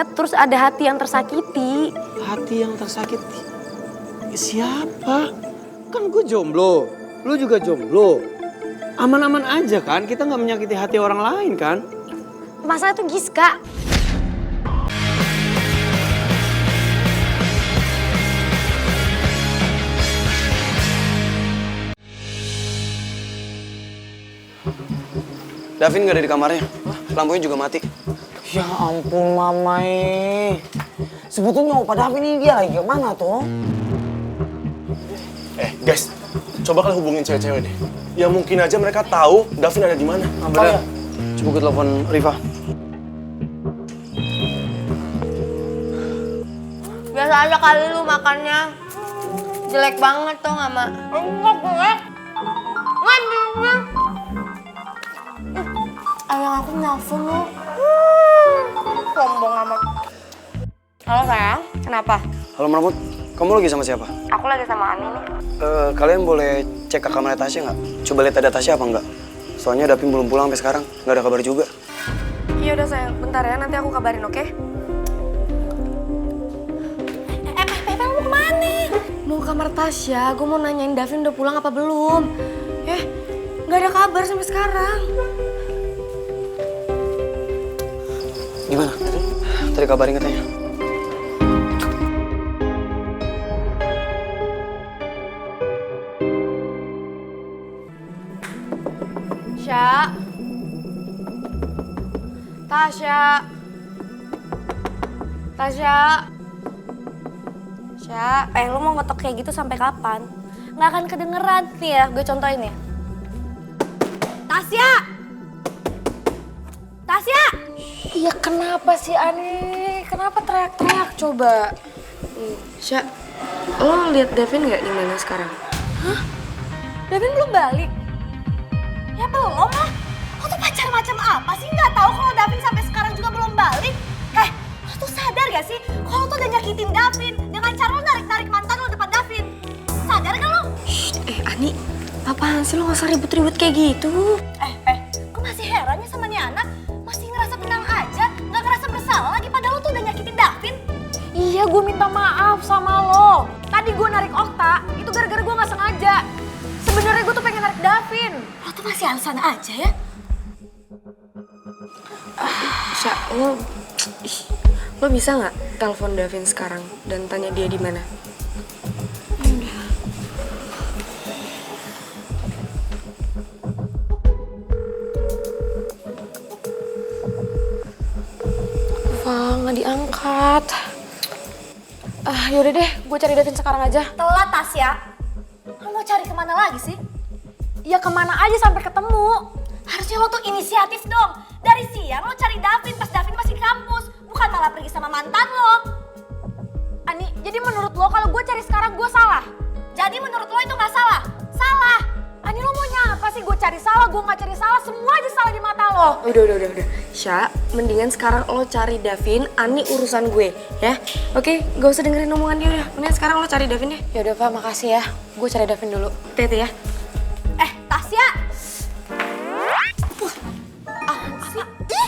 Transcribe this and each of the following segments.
deket terus ada hati yang tersakiti. Hati yang tersakiti? Siapa? Kan gue jomblo, lu juga jomblo. Aman-aman aja kan, kita nggak menyakiti hati orang lain kan? Masalah itu Giska. Davin gak ada di kamarnya, lampunya juga mati. Ya ampun Mamai. Sebetulnya Opa Davin ini dia lagi kemana tuh? Guys, coba kalian hubungin cewek-cewek deh. Ya mungkin aja mereka tahu Davin ada di mana. Bener, coba gue telepon Riva. Biasa aja kali lu makannya. Jelek banget tuh nggak, Mak? Enggak, gue. Ayang aku nelfon lu. Sombong amat. Halo sayang, kenapa? Halo Meramut, kamu lagi sama siapa? Aku lagi sama Ani nih. Kalian boleh cek ke kamarnya Tasya nggak? Coba lihat ada Tasya apa nggak? Soalnya Davin belum pulang sampai sekarang, nggak ada kabar juga. Iya udah sayang, bentar ya, nanti aku kabarin, oke? Pepe mau kemana? Mau ke kamar Tasya, gue mau nanyain Davin udah pulang apa belum. Nggak ada kabar sampai sekarang. Gimana? Tadi kabarin katanya. Tasya, lu mau ngetok kayak gitu sampai kapan? Nggak akan kedengeran. Nih ya, gue contohin ya. Tasya! Iya kenapa sih Ani? Kenapa teriak-teriak coba? Sya, lo lihat Davin nggak di mana sekarang? Hah? Davin belum balik? Ya belum lah. Lo tuh pacar macam apa sih? Nggak tahu kalau Davin sampai sekarang juga belum balik? Lo tuh sadar gak sih? Kalau lo tuh udah nyakitin Davin dengan cara lo narik-narik mantan lo depan Davin. Sadar gak lo? Ani, apaan sih lo nggak usah ribut-ribut kayak gitu? Gue masih heran ya sama nih anak. Masih ngerasa tenang aja, nggak ngerasa bersalah lagi padahal lo tuh udah nyakitin Davin. Iya, gue minta maaf sama lo. Tadi gue narik Okta, itu gara-gara gue nggak sengaja. Sebenarnya gue tuh pengen narik Davin. Lo tuh masih alasan aja ya? Sya, lo bisa nggak telepon Davin sekarang dan tanya dia di mana? Nggak diangkat. Yaudah deh, gue cari Davin sekarang aja. Telat, Tasya. Lo mau cari kemana lagi sih? Ya kemana aja sampai ketemu. Harusnya lo tuh inisiatif dong. Dari siang lo cari Davin pas Davin masih di kampus. Bukan malah pergi sama mantan lo. Ani, jadi menurut lo kalau gue cari sekarang gue salah? Jadi menurut lo itu nggak salah? Salah. Ani, lo maunya apa sih? Gue cari salah, gue nggak cari salah, semua aja salah di mata lo. Udah. Sya, mendingan sekarang lo cari Davin, Ani urusan gue, ya. Oke, gak usah dengerin omongan dia udah. Mendingan sekarang lo cari Davin ya. Yaudah Pak, makasih ya. Gue cari Davin dulu. Hati-hati ya. Tasya! Sih?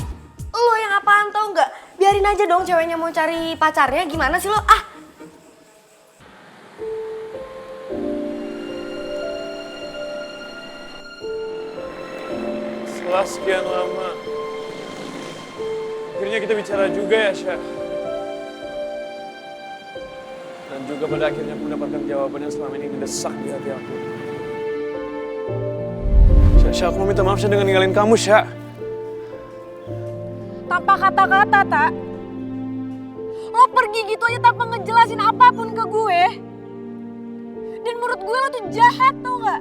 Lo yang apaan tau nggak? Biarin aja dong ceweknya mau cari pacarnya, gimana sih lo? Setelah sekian lama, akhirnya kita bicara juga ya, Syah. Dan juga pada akhirnya aku mendapatkan jawaban yang selama ini ngedesak di hati aku. Syah, aku mau minta maaf Syah dengan ninggalin kamu, Syah. Tanpa kata-kata, Tak. Lo pergi gitu aja tanpa ngejelasin apapun ke gue. Dan menurut gue lo tuh jahat, tau gak?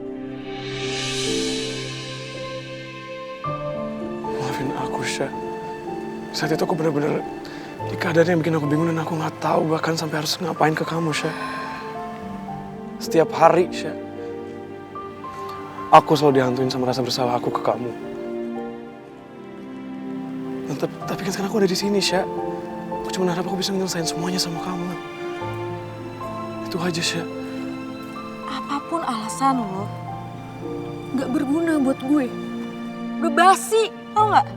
Maafin aku, Syah. Saat itu aku benar-benar di keadaan yang bikin aku bingung dan aku nggak tahu bahkan sampai harus ngapain ke kamu, Syah. Setiap hari, Syah. Aku selalu dihantuin sama rasa bersalah aku ke kamu. Dan tapi kan sekarang aku ada di sini, Syah. Aku cuma harap aku bisa nyelesain semuanya sama kamu. Itu aja, Syah. Apapun alasan lo, gak berguna buat gue. Udah basi, tau gak?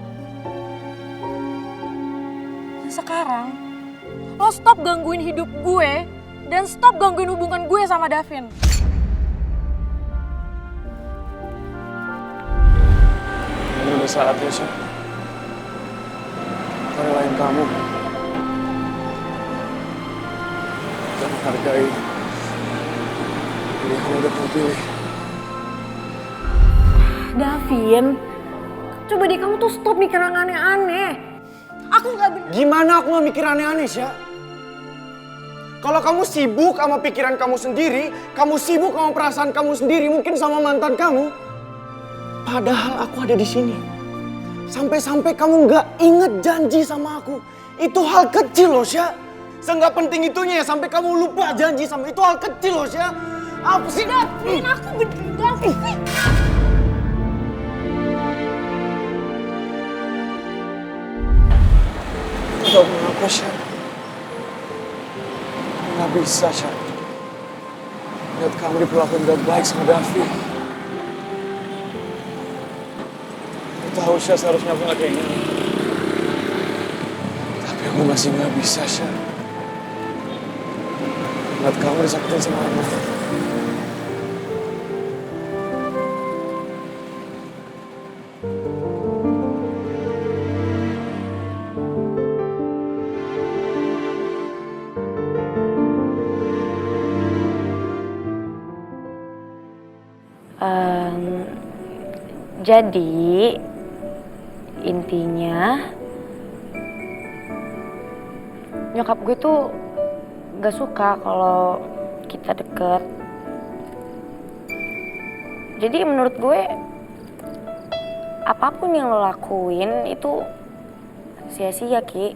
Dan sekarang, lo stop gangguin hidup gue dan stop gangguin hubungan gue sama Davin. Ini udah saatnya sih. Aku relain kamu. Dan menghargai pilihan yang udah kamu pilih. Davin, coba deh kamu tuh stop mikir yang aneh-aneh. Aku gak bener. Gimana aku gak mikir aneh-aneh, Sya? Kalau kamu sibuk sama pikiran kamu sendiri, kamu sibuk sama perasaan kamu sendiri, mungkin sama mantan kamu. Padahal aku ada di sini. Sampai-sampai kamu nggak inget janji sama aku. Itu hal kecil loh, Sya. Seenggak penting itunya ya, sampai kamu lupa janji sama itu hal kecil loh, Sya. Apa sih? Davin, aku bener. Davin. Gak kenapa, Sya? Gak bisa, Sya. Lihat kamu diperlakukan gak baik sama Davi. Aku tahu, Sya, seharusnya aku gak kayak gini. Tapi aku masih gak bisa, Sya. Lihat kamu disakitin sama anak. Jadi intinya nyokap gue tuh gak suka kalau kita deket. Jadi menurut gue apapun yang lo lakuin itu sia-sia, Ki.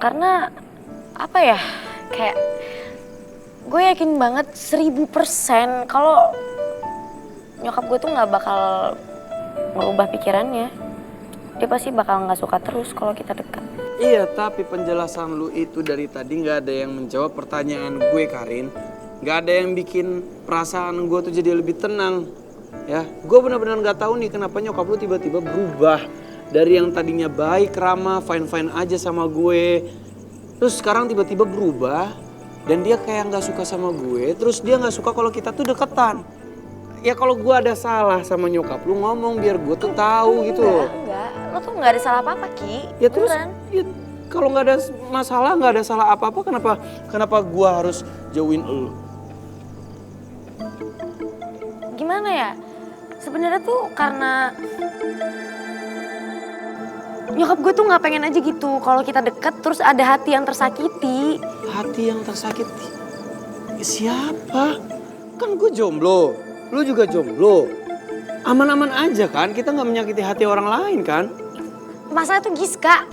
Karena apa ya, kayak gue yakin banget 1000% kalau nyokap gue tuh gak bakal merubah pikirannya. Dia pasti bakal gak suka terus kalau kita dekat. Iya, tapi penjelasan lu itu dari tadi nggak ada yang menjawab pertanyaan gue, Karin. Nggak ada yang bikin perasaan gue tuh jadi lebih tenang. Ya, gue benar-benar nggak tahu nih kenapa nyokap lu tiba-tiba berubah dari yang tadinya baik, ramah, fine-fine aja sama gue. Terus sekarang tiba-tiba berubah dan dia kayak nggak suka sama gue. Terus dia nggak suka kalau kita tuh deketan. Ya kalau gue ada salah sama nyokap lu ngomong biar gue tuh tahu gitu loh. Enggak, lo tuh gak ada salah apa-apa, Ki. Ya terus Beneran. ya, kalau nggak ada masalah, nggak ada salah apa-apa, kenapa gue harus jauhin elu? Gimana ya? Sebenarnya tuh karena nyokap gue tuh nggak pengen aja gitu kalau kita deket terus ada hati yang tersakiti. Hati yang tersakiti? Siapa? Kan gue jomblo, lu juga jomblo. Aman-aman aja kan, kita nggak menyakiti hati orang lain kan? Masalah tuh Giska.